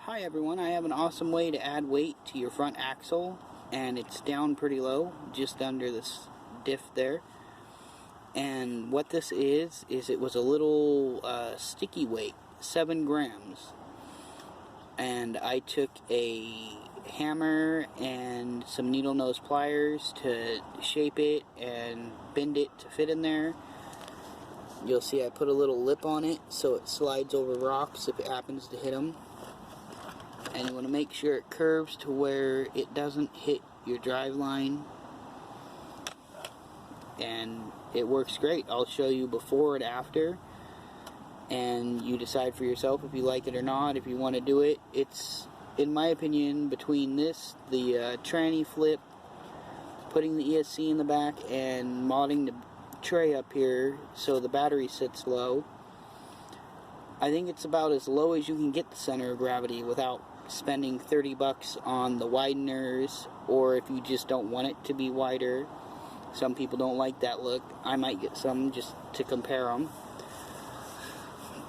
Hi everyone, I have an awesome way to add weight to your front axle, and it's down pretty low, just under this diff there. And what this is it was a little sticky weight, 7 grams. And I took a hammer and some needle nose pliers to shape it and bend it to fit in there. You'll see I put a little lip on it so it slides over rocks if it happens to hit them. And you want to make sure it curves to where it doesn't hit your drive line. And it works great. I'll show you before and after, and you decide for yourself if you like it or not, if you want to do it. It's, in my opinion, between this, the tranny flip, putting the ESC in the back, and modding the tray up here so the battery sits low, I think it's about as low as you can get the center of gravity without spending 30 bucks on the wideners, or if you just don't want it to be wider. Some people don't like that look. I might get some just to compare them.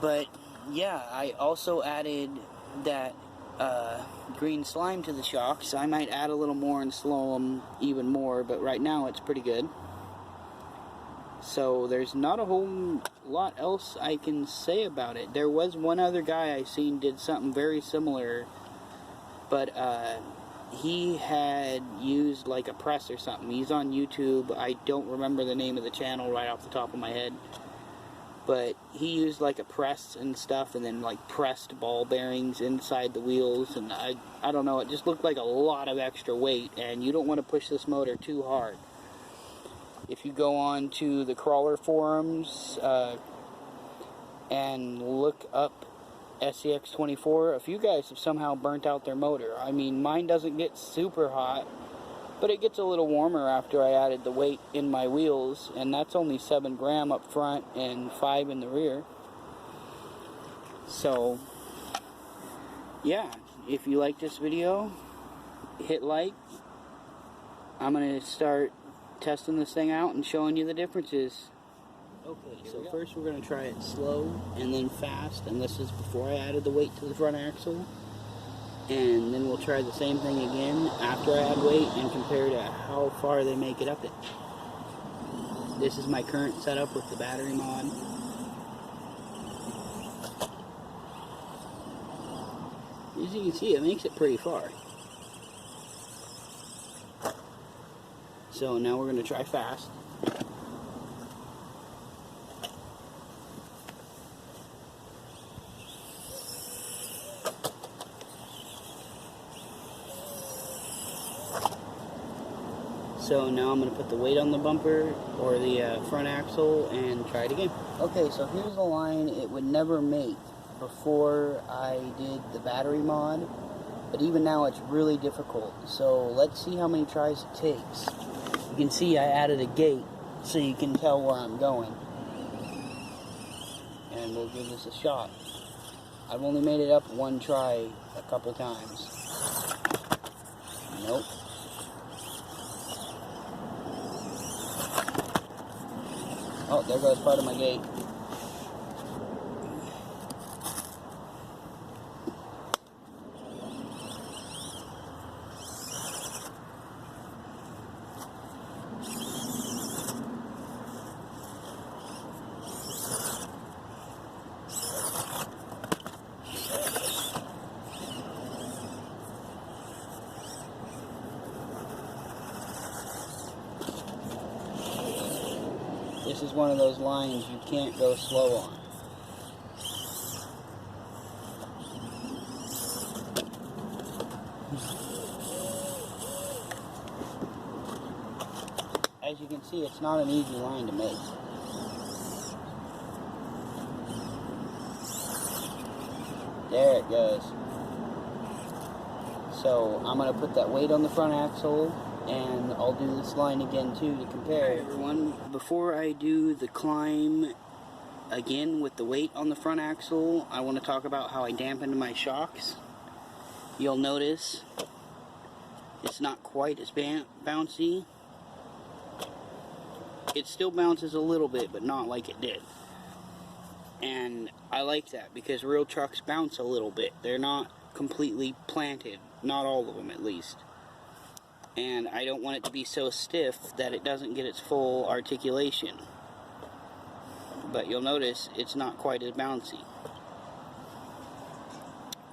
But yeah, I also added that green slime to the shocks. I might add a little more and slow them even more, but right now it's pretty good. So there's not a whole lot else I can say about it. There was one other guy I seen did something very similar, but he had used like a press or something. He's on YouTube. I don't remember the name of the channel right off the top of my head, but he used like a press and stuff, and then like pressed ball bearings inside the wheels, and I don't know, it just looked like a lot of extra weight, and you don't want to push this motor too hard. If you go on to the crawler forums and look up Scx24, a few guys have somehow burnt out their motor. I mean, mine doesn't get super hot, but it gets a little warmer after I added the weight in my wheels, and that's only 7 gram up front and 5 in the rear. So yeah, if you like this video, hit like. I'm going to start testing this thing out and showing you the differences. Okay, so first we're going to try it slow and then fast, and this is before I added the weight to the front axle. And then we'll try the same thing again after I add weight and compare to how far they make it up it. This is my current setup with the battery mod. As you can see, it makes it pretty far. So now we're going to try fast. So now I'm going to put the weight on the bumper or the front axle and try it again. Okay, so here's a line it would never make before I did the battery mod, but even now it's really difficult. So let's see how many tries it takes. You can see I added a gate so you can tell where I'm going. And we'll give this a shot. I've only made it up one try a couple times. Nope. Oh, there goes part of my gate. This is one of those lines you can't go slow on. As you can see, it's not an easy line to make. There it goes. So I'm going to put that weight on the front axle, and I'll do this line again too to compare. Alright everyone, before I do the climb again with the weight on the front axle, I want to talk about how I dampened my shocks. You'll notice it's not quite as bouncy. It still bounces a little bit, but not like it did. And I like that because real trucks bounce a little bit. They're not completely planted, not all of them at least. And I don't want it to be so stiff that it doesn't get its full articulation. But you'll notice it's not quite as bouncy.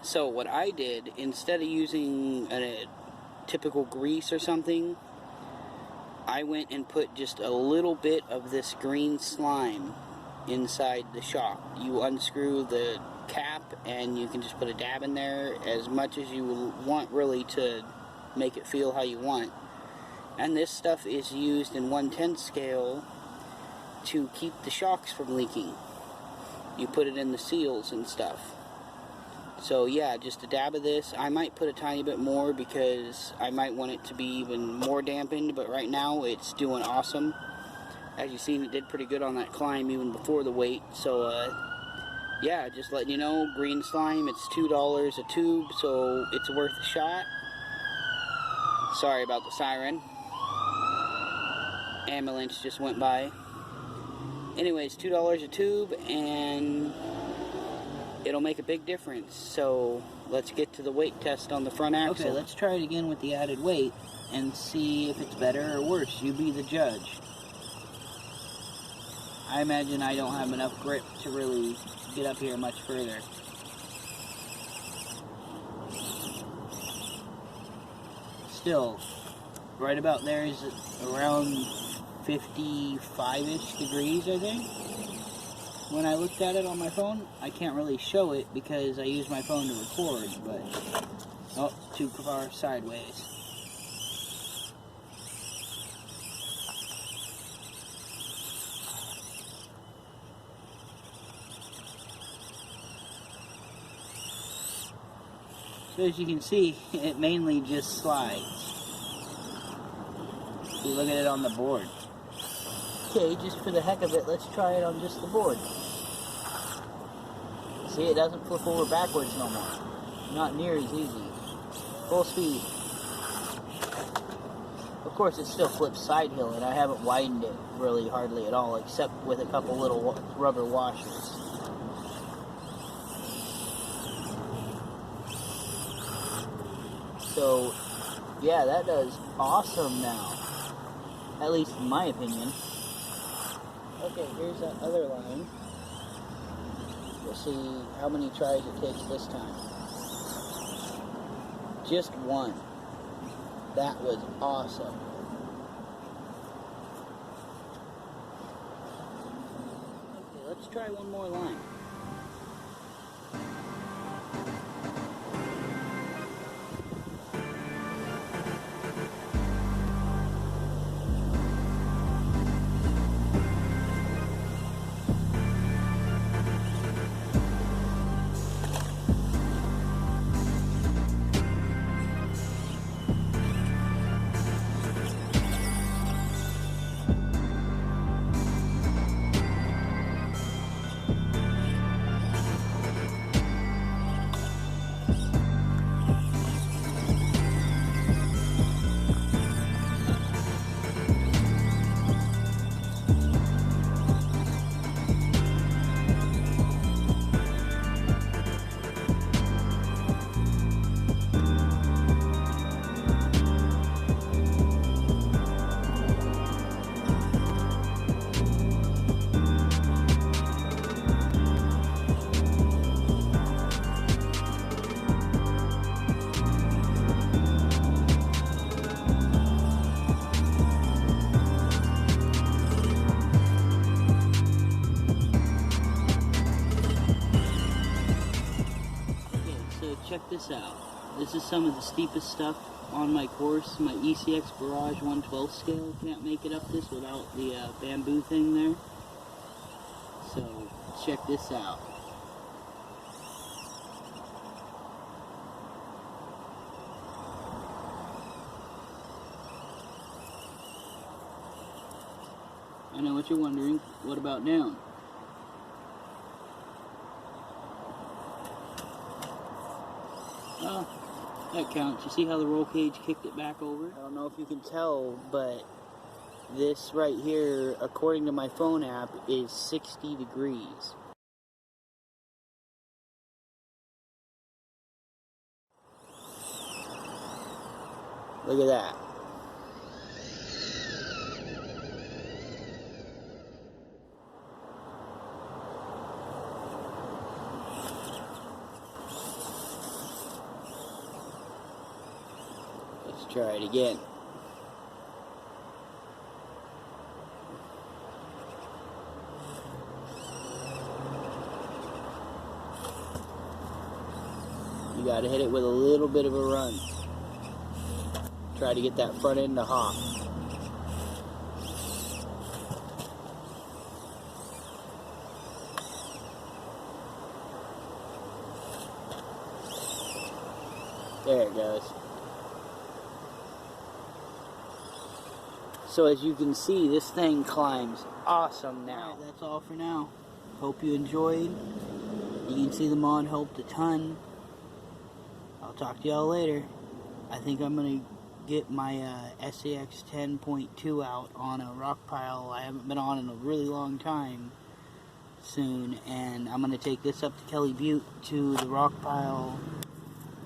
So what I did, instead of using a typical grease or something, I went and put just a little bit of this green slime inside the shock. You unscrew the cap and you can just put a dab in there, as much as you want really to make it feel how you want. And this stuff is used in 1/10 scale to keep the shocks from leaking. You put it in the seals and stuff. So yeah, just a dab of this. I might put a tiny bit more because I might want it to be even more dampened, but right now it's doing awesome. As you've seen, it did pretty good on that climb even before the weight. So yeah, just letting you know, green slime, it's $2 a tube, so it's worth a shot. Sorry about the siren. Ambulance just went by. Anyways, $2 a tube, and it'll make a big difference. So let's get to the weight test on the front axle. Okay, let's try it again with the added weight and see if it's better or worse. You be the judge. I imagine I don't have enough grip to really get up here much further. Still, right about there is around 55-ish degrees, I think. When I looked at it on my phone, I can't really show it because I use my phone to record, but oh, too far sideways. So as you can see, it mainly just slides. You look at it on the board. Okay, just for the heck of it, let's try it on just the board. See, it doesn't flip over backwards no more. Not near as easy. Full speed. Of course, it still flips side hill, and I haven't widened it really hardly at all, except with a couple little rubber washers. So, yeah, that does awesome now. At least in my opinion. Okay, here's that other line. We'll see how many tries it takes this time. Just one. That was awesome. Okay, let's try one more line. Check this out. This is some of the steepest stuff on my course. My ECX Barrage 1/12 scale can't make it up this without the bamboo thing there. So check this out. I know what you're wondering. What about down? Oh, that counts. You see how the roll cage kicked it back over? I don't know if you can tell, but this right here, according to my phone app, is 60 degrees. Look at that. Let's try it again. You gotta hit it with a little bit of a run. Try to get that front end to hop. There it goes. So as you can see, this thing climbs awesome now. Alright, that's all for now. Hope you enjoyed. You can see the mod helped a ton. I'll talk to y'all later. I think I'm going to get my Scx24 out on a rock pile I haven't been on in a really long time soon. And I'm going to take this up to Kelly Butte to the rock pile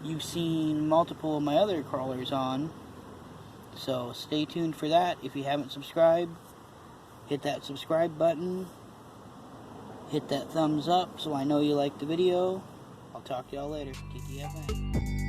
you've seen multiple of my other crawlers on. So stay tuned for that. If you haven't subscribed, hit that subscribe button. Hit that thumbs up so I know you like the video. I'll talk to y'all later. TTFN.